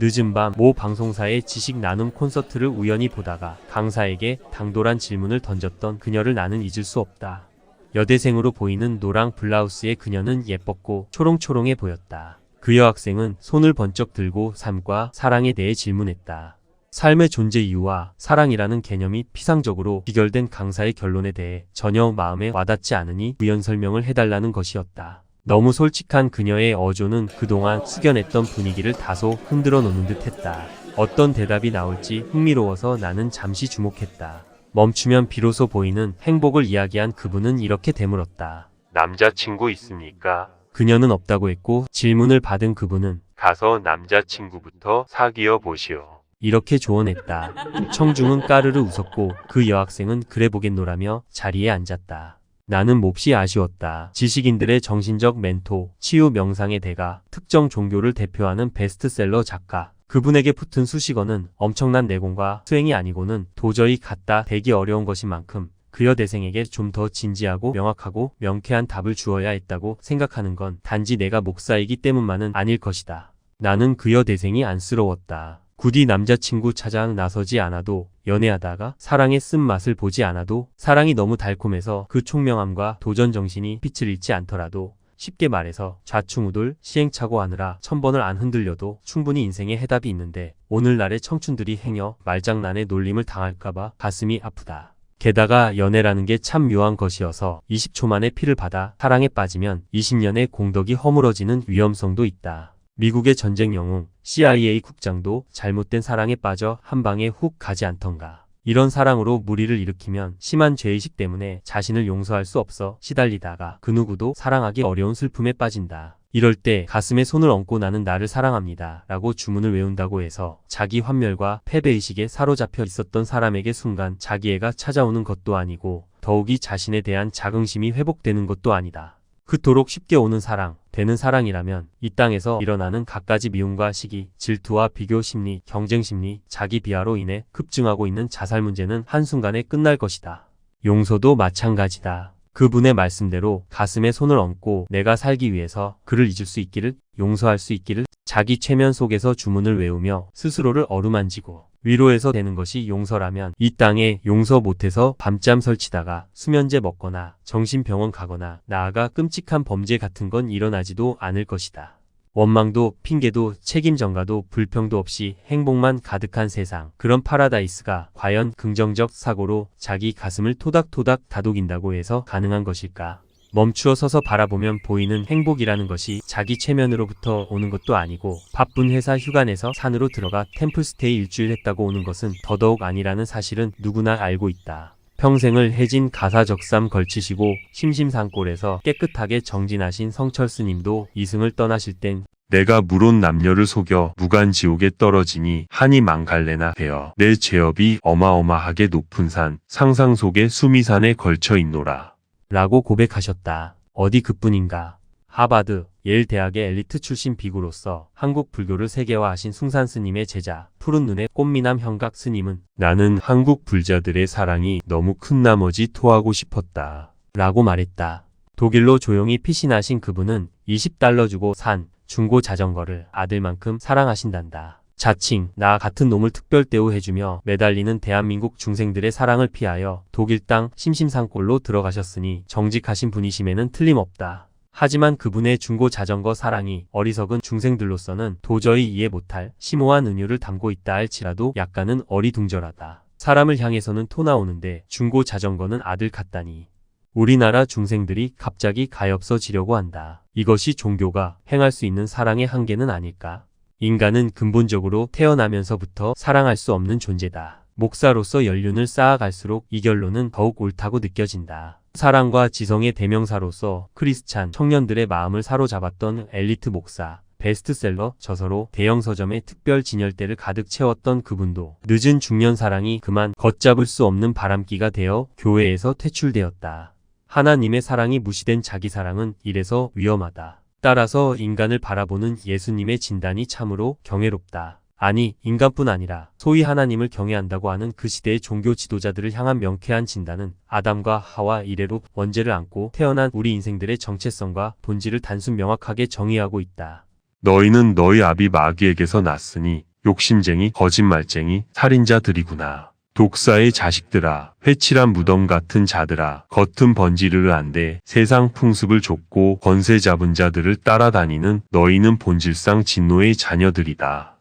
늦은 밤 모 방송사의 지식 나눔 콘서트를 우연히 보다가 강사에게 당돌한 질문을 던졌던 그녀를 나는 잊을 수 없다. 여대생으로 보이는 노랑 블라우스의 그녀는 예뻤고 초롱초롱해 보였다. 그 여학생은 손을 번쩍 들고 삶과 사랑에 대해 질문했다. 삶의 존재 이유와 사랑이라는 개념이 피상적으로 비결된 강사의 결론에 대해 전혀 마음에 와닿지 않으니 부연 설명을 해달라는 것이었다. 너무 솔직한 그녀의 어조는 그동안 숙연했던 분위기를 다소 흔들어 놓는 듯 했다. 어떤 대답이 나올지 흥미로워서 나는 잠시 주목했다. 멈추면 비로소 보이는 행복을 이야기한 그분은 이렇게 되물었다. 남자친구 있습니까? 그녀는 없다고 했고 질문을 받은 그분은 가서 남자친구부터 사귀어 보시오. 이렇게 조언했다. 청중은 까르르 웃었고 그 여학생은 그래 보겠노라며 자리에 앉았다. 나는 몹시 아쉬웠다. 지식인들의 정신적 멘토, 치유 명상의 대가, 특정 종교를 대표하는 베스트셀러 작가. 그분에게 붙은 수식어는 엄청난 내공과 수행이 아니고는 도저히 갖다 대기 어려운 것인 만큼 그 여대생에게 좀 더 진지하고 명확하고 명쾌한 답을 주어야 했다고 생각하는 건 단지 내가 목사이기 때문만은 아닐 것이다. 나는 그 여대생이 안쓰러웠다. 굳이 남자친구 찾아 나서지 않아도, 연애하다가 사랑의 쓴맛을 보지 않아도, 사랑이 너무 달콤해서 그 총명함과 도전정신이 빛을 잃지 않더라도, 쉽게 말해서 좌충우돌 시행착오 하느라 1000번을 안 흔들려도 충분히 인생에 해답이 있는데 오늘날의 청춘들이 행여 말장난에 놀림을 당할까봐 가슴이 아프다. 게다가 연애라는 게 참 묘한 것이어서 20초 만에 피를 받아 사랑에 빠지면 20년의 공덕이 허물어지는 위험성도 있다. 미국의 전쟁 영웅 CIA 국장도 잘못된 사랑에 빠져 한 방에 훅 가지 않던가. 이런 사랑으로 무리를 일으키면 심한 죄의식 때문에 자신을 용서할 수 없어 시달리다가 그 누구도 사랑하기 어려운 슬픔에 빠진다. 이럴 때 가슴에 손을 얹고 나는 나를 사랑합니다 라고 주문을 외운다고 해서 자기 환멸과 패배의식에 사로잡혀 있었던 사람에게 순간 자기애가 찾아오는 것도 아니고 더욱이 자신에 대한 자긍심이 회복되는 것도 아니다. 그토록 쉽게 오는 사랑, 되는 사랑이라면 이 땅에서 일어나는 갖가지 미움과 시기, 질투와 비교 심리, 경쟁 심리, 자기 비하로 인해 급증하고 있는 자살 문제는 한순간에 끝날 것이다. 용서도 마찬가지다. 그분의 말씀대로 가슴에 손을 얹고 내가 살기 위해서 그를 잊을 수 있기를, 용서할 수 있기를, 자기 최면 속에서 주문을 외우며 스스로를 어루만지고 위로해서 되는 것이 용서라면 이 땅에 용서 못해서 밤잠 설치다가 수면제 먹거나 정신병원 가거나 나아가 끔찍한 범죄 같은 건 일어나지도 않을 것이다. 원망도 핑계도 책임 전가도 불평도 없이 행복만 가득한 세상, 그런 파라다이스가 과연 긍정적 사고로 자기 가슴을 토닥토닥 다독인다고 해서 가능한 것일까? 멈추어 서서 바라보면 보이는 행복이라는 것이 자기 체면으로부터 오는 것도 아니고 바쁜 회사 휴가 내서 산으로 들어가 템플스테이 일주일 했다고 오는 것은 더더욱 아니라는 사실은 누구나 알고 있다. 평생을 해진 가사적삼 걸치시고 심심산골에서 깨끗하게 정진하신 성철 스님도 이승을 떠나실 땐 내가 물온 남녀를 속여 무간지옥에 떨어지니 한이 망갈래나 되어 내 죄업이 어마어마하게 높은 산 상상 속의 수미산에 걸쳐 있노라 라고 고백하셨다. 어디 그뿐인가. 하버드, 예일 대학의 엘리트 출신 비구로서 한국 불교를 세계화하신 숭산 스님의 제자, 푸른 눈의 꽃미남 형각 스님은 나는 한국 불자들의 사랑이 너무 큰 나머지 토하고 싶었다 라고 말했다. 독일로 조용히 피신하신 그분은 $20 주고 산 중고 자전거를 아들만큼 사랑하신단다. 자칭 나 같은 놈을 특별 대우해주며 매달리는 대한민국 중생들의 사랑을 피하여 독일 땅 심심산골로 들어가셨으니 정직하신 분이심에는 틀림없다. 하지만 그분의 중고 자전거 사랑이 어리석은 중생들로서는 도저히 이해 못할 심오한 은유를 담고 있다 할지라도 약간은 어리둥절하다. 사람을 향해서는 토 나오는데 중고 자전거는 아들 같다니. 우리나라 중생들이 갑자기 가엾어지려고 한다. 이것이 종교가 행할 수 있는 사랑의 한계는 아닐까? 인간은 근본적으로 태어나면서부터 사랑할 수 없는 존재다. 목사로서 연륜을 쌓아갈수록 이 결론은 더욱 옳다고 느껴진다. 사랑과 지성의 대명사로서 크리스찬 청년들의 마음을 사로잡았던 엘리트 목사, 베스트셀러 저서로 대형 서점의 특별 진열대를 가득 채웠던 그분도 늦은 중년 사랑이 그만 걷잡을 수 없는 바람기가 되어 교회에서 퇴출되었다. 하나님의 사랑이 무시된 자기 사랑은 이래서 위험하다. 따라서 인간을 바라보는 예수님의 진단이 참으로 경외롭다. 아니, 인간뿐 아니라 소위 하나님을 경외한다고 하는 그 시대의 종교 지도자들을 향한 명쾌한 진단은 아담과 하와 이래로 원죄를 안고 태어난 우리 인생들의 정체성과 본질을 단순 명확하게 정의하고 있다. 너희는 너희 아비 마귀에게서 났으니 욕심쟁이, 거짓말쟁이, 살인자들이구나. 독사의 자식들아, 회칠한 무덤 같은 자들아, 겉은 번지르르 한데 세상 풍습을 좁고 권세 잡은 자들을 따라다니는 너희는 본질상 진노의 자녀들이다.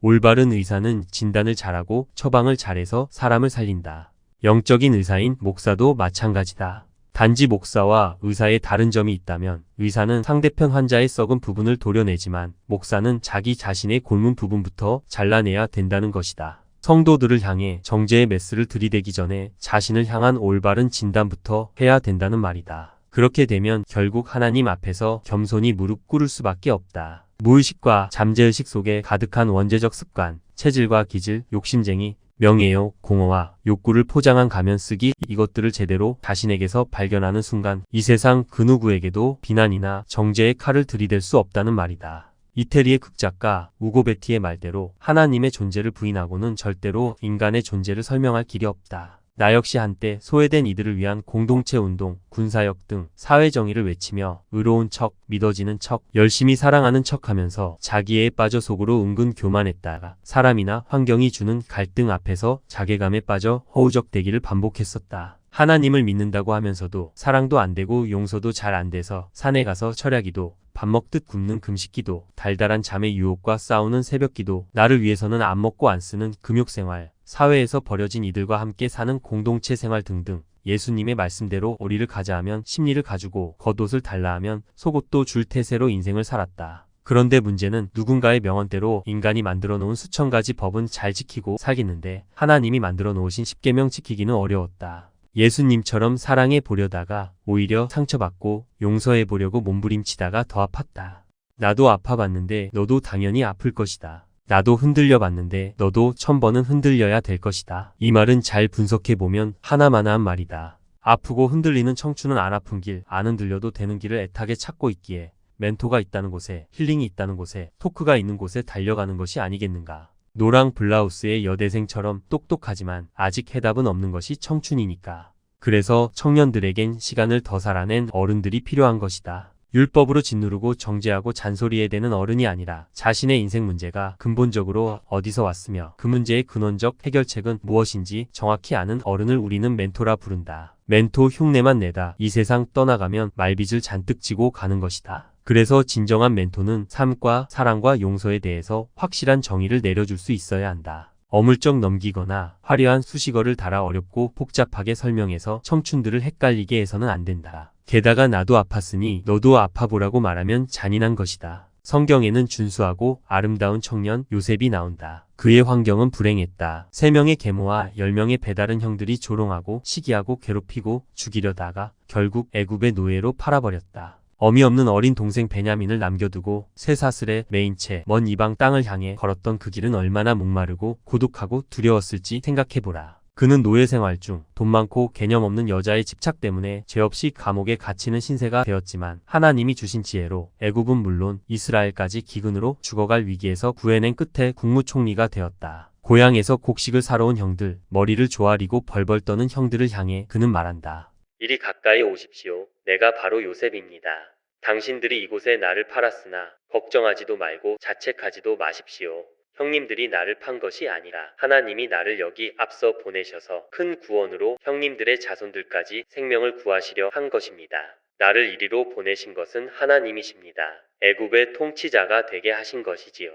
올바른 의사는 진단을 잘하고 처방을 잘해서 사람을 살린다. 영적인 의사인 목사도 마찬가지다. 단지 목사와 의사의 다른 점이 있다면 의사는 상대편 환자의 썩은 부분을 도려내지만 목사는 자기 자신의 골문 부분부터 잘라내야 된다는 것이다. 성도들을 향해 정죄의 메스를 들이대기 전에 자신을 향한 올바른 진단부터 해야 된다는 말이다. 그렇게 되면 결국 하나님 앞에서 겸손히 무릎 꿇을 수밖에 없다. 무의식과 잠재의식 속에 가득한 원죄적 습관, 체질과 기질, 욕심쟁이, 명예욕, 공허와 욕구를 포장한 가면 쓰기, 이것들을 제대로 자신에게서 발견하는 순간 이 세상 그 누구에게도 비난이나 정죄의 칼을 들이댈 수 없다는 말이다. 이태리의 극작가 우고 베티의 말대로 하나님의 존재를 부인하고는 절대로 인간의 존재를 설명할 길이 없다. 나 역시 한때 소외된 이들을 위한 공동체 운동, 군사역 등 사회정의를 외치며 의로운 척, 믿어지는 척, 열심히 사랑하는 척하면서 자기애에 빠져 속으로 은근 교만했다가 사람이나 환경이 주는 갈등 앞에서 자괴감에 빠져 허우적대기를 반복했었다. 하나님을 믿는다고 하면서도 사랑도 안 되고 용서도 잘 안 돼서 산에 가서 철야기도, 밥 먹듯 굶는 금식기도, 달달한 잠의 유혹과 싸우는 새벽기도, 나를 위해서는 안 먹고 안 쓰는 금욕생활, 사회에서 버려진 이들과 함께 사는 공동체 생활 등등 예수님의 말씀대로 오리를 가자 하면 심리를 가지고 겉옷을 달라 하면 속옷도 줄 태세로 인생을 살았다. 그런데 문제는 누군가의 명언대로 인간이 만들어 놓은 수천 가지 법은 잘 지키고 살겠는데 하나님이 만들어 놓으신 십계명 지키기는 어려웠다. 예수님처럼 사랑해 보려다가 오히려 상처받고 용서해 보려고 몸부림치다가 더 아팠다. 나도 아파봤는데 너도 당연히 아플 것이다. 나도 흔들려 봤는데 너도 1000번은 흔들려야 될 것이다. 이 말은 잘 분석해보면 하나마나한 말이다. 아프고 흔들리는 청춘은 안 아픈 길, 안 흔들려도 되는 길을 애타게 찾고 있기에 멘토가 있다는 곳에, 힐링이 있다는 곳에, 토크가 있는 곳에 달려가는 것이 아니겠는가. 노랑 블라우스의 여대생처럼 똑똑하지만 아직 해답은 없는 것이 청춘이니까. 그래서 청년들에겐 시간을 더 살아낸 어른들이 필요한 것이다. 율법으로 짓누르고 정죄하고 잔소리해야 되는 어른이 아니라 자신의 인생 문제가 근본적으로 어디서 왔으며 그 문제의 근원적 해결책은 무엇인지 정확히 아는 어른을 우리는 멘토라 부른다. 멘토 흉내만 내다 이 세상 떠나가면 말빚을 잔뜩 지고 가는 것이다. 그래서 진정한 멘토는 삶과 사랑과 용서에 대해서 확실한 정의를 내려줄 수 있어야 한다. 어물쩍 넘기거나 화려한 수식어를 달아 어렵고 복잡하게 설명해서 청춘들을 헷갈리게 해서는 안 된다. 게다가 나도 아팠으니 너도 아파보라고 말하면 잔인한 것이다. 성경에는 준수하고 아름다운 청년 요셉이 나온다. 그의 환경은 불행했다. 3명의 계모와 10명의 배다른 형들이 조롱하고 시기하고 괴롭히고 죽이려다가 결국 애굽의 노예로 팔아버렸다. 어미 없는 어린 동생 베냐민을 남겨두고 쇠사슬에 매인 채 먼 이방 땅을 향해 걸었던 그 길은 얼마나 목마르고 고독하고 두려웠을지 생각해보라. 그는 노예 생활 중 돈 많고 개념 없는 여자의 집착 때문에 죄 없이 감옥에 갇히는 신세가 되었지만 하나님이 주신 지혜로 애굽은 물론 이스라엘까지 기근으로 죽어갈 위기에서 구해낸 끝에 국무총리가 되었다. 고향에서 곡식을 사러 온 형들, 머리를 조아리고 벌벌 떠는 형들을 향해 그는 말한다. 이리 가까이 오십시오. 내가 바로 요셉입니다. 당신들이 이곳에 나를 팔았으나 걱정하지도 말고 자책하지도 마십시오. 형님들이 나를 판 것이 아니라 하나님이 나를 여기 앞서 보내셔서 큰 구원으로 형님들의 자손들까지 생명을 구하시려 한 것입니다. 나를 이리로 보내신 것은 하나님이십니다. 애굽의 통치자가 되게 하신 것이지요.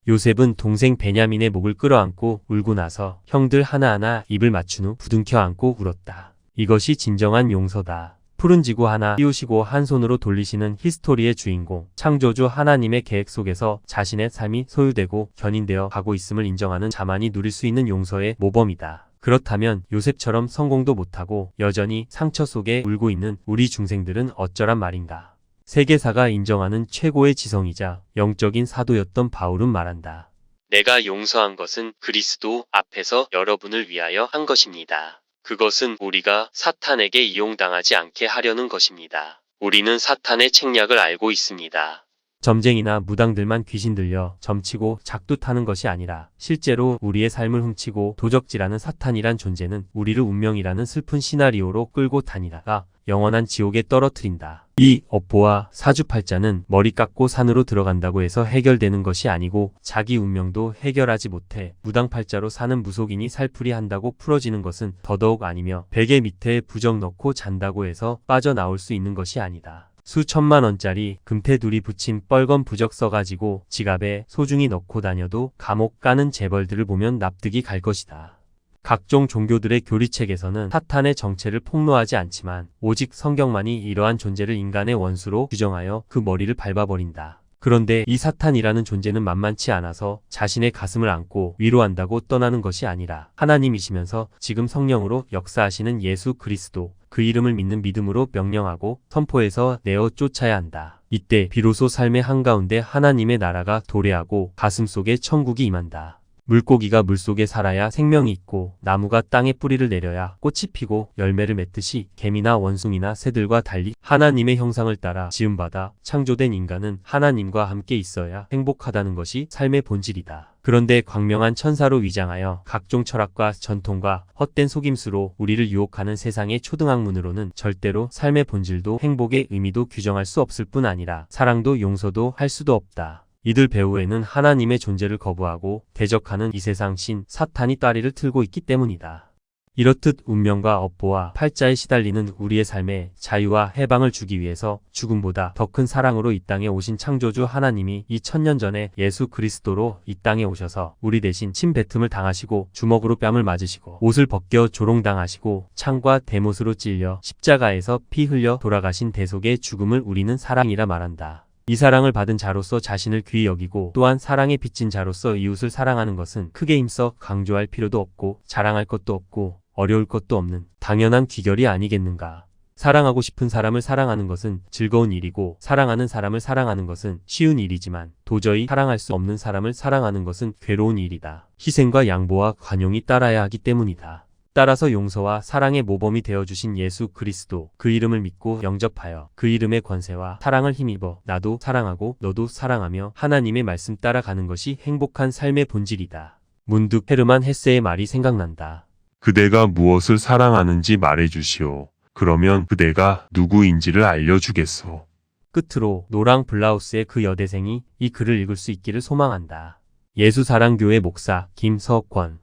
요셉은 동생 베냐민의 목을 끌어안고 울고 나서 형들 하나하나 입을 맞춘 후 부둥켜 안고 울었다. 이것이 진정한 용서다. 푸른 지구 하나 띄우시고 한 손으로 돌리시는 히스토리의 주인공, 창조주 하나님의 계획 속에서 자신의 삶이 소유되고 견인되어 가고 있음을 인정하는 자만이 누릴 수 있는 용서의 모범이다. 그렇다면 요셉처럼 성공도 못하고 여전히 상처 속에 울고 있는 우리 중생들은 어쩌란 말인가. 세계사가 인정하는 최고의 지성이자 영적인 사도였던 바울은 말한다. 내가 용서한 것은 그리스도 앞에서 여러분을 위하여 한 것입니다. 그것은 우리가 사탄에게 이용당하지 않게 하려는 것입니다. 우리는 사탄의 책략을 알고 있습니다. 점쟁이나 무당들만 귀신 들려 점치고 작두타는 것이 아니라 실제로 우리의 삶을 훔치고 도적질하는 사탄이란 존재는 우리를 운명이라는 슬픈 시나리오로 끌고 다니다가 영원한 지옥에 떨어뜨린다. 이 업보와 사주팔자는 머리 깎고 산으로 들어간다고 해서 해결되는 것이 아니고 자기 운명도 해결하지 못해 무당팔자로 사는 무속인이 살풀이 한다고 풀어지는 것은 더더욱 아니며 베개 밑에 부적 넣고 잔다고 해서 빠져나올 수 있는 것이 아니다. 수천만 원짜리 금태두리 붙인 뻘건 부적 써가지고 지갑에 소중히 넣고 다녀도 감옥 가는 재벌들을 보면 납득이 갈 것이다. 각종 종교들의 교리책에서는 사탄의 정체를 폭로하지 않지만 오직 성경만이 이러한 존재를 인간의 원수로 규정하여 그 머리를 밟아버린다. 그런데 이 사탄이라는 존재는 만만치 않아서 자신의 가슴을 안고 위로한다고 떠나는 것이 아니라 하나님이시면서 지금 성령으로 역사하시는 예수 그리스도 그 이름을 믿는 믿음으로 명령하고 선포해서 내어 쫓아야 한다. 이때 비로소 삶의 한가운데 하나님의 나라가 도래하고 가슴속에 천국이 임한다. 물고기가 물속에 살아야 생명이 있고 나무가 땅에 뿌리를 내려야 꽃이 피고 열매를 맺듯이 개미나 원숭이나 새들과 달리 하나님의 형상을 따라 지음받아 창조된 인간은 하나님과 함께 있어야 행복하다는 것이 삶의 본질이다. 그런데 광명한 천사로 위장하여 각종 철학과 전통과 헛된 속임수로 우리를 유혹하는 세상의 초등학문으로는 절대로 삶의 본질도 행복의 의미도 규정할 수 없을 뿐 아니라 사랑도 용서도 할 수도 없다. 이들 배후에는 하나님의 존재를 거부하고 대적하는 이 세상 신 사탄이 따리를 틀고 있기 때문이다. 이렇듯 운명과 업보와 팔자에 시달리는 우리의 삶에 자유와 해방을 주기 위해서 죽음보다 더 큰 사랑으로 이 땅에 오신 창조주 하나님이 2000년 전에 예수 그리스도로 이 땅에 오셔서 우리 대신 침뱉음을 당하시고 주먹으로 뺨을 맞으시고 옷을 벗겨 조롱당하시고 창과 대못으로 찔려 십자가에서 피 흘려 돌아가신 대속의 죽음을 우리는 사랑이라 말한다. 이 사랑을 받은 자로서 자신을 귀히 여기고 또한 사랑에 빚진 자로서 이웃을 사랑하는 것은 크게 힘써 강조할 필요도 없고 자랑할 것도 없고 어려울 것도 없는 당연한 귀결이 아니겠는가. 사랑하고 싶은 사람을 사랑하는 것은 즐거운 일이고 사랑하는 사람을 사랑하는 것은 쉬운 일이지만 도저히 사랑할 수 없는 사람을 사랑하는 것은 괴로운 일이다. 희생과 양보와 관용이 따라야 하기 때문이다. 따라서 용서와 사랑의 모범이 되어주신 예수 그리스도 그 이름을 믿고 영접하여 그 이름의 권세와 사랑을 힘입어 나도 사랑하고 너도 사랑하며 하나님의 말씀 따라가는 것이 행복한 삶의 본질이다. 문득 헤르만 헤세의 말이 생각난다. 그대가 무엇을 사랑하는지 말해주시오. 그러면 그대가 누구인지를 알려주겠소. 끝으로 노랑 블라우스의 그 여대생이 이 글을 읽을 수 있기를 소망한다. 예수사랑교회 목사 김석권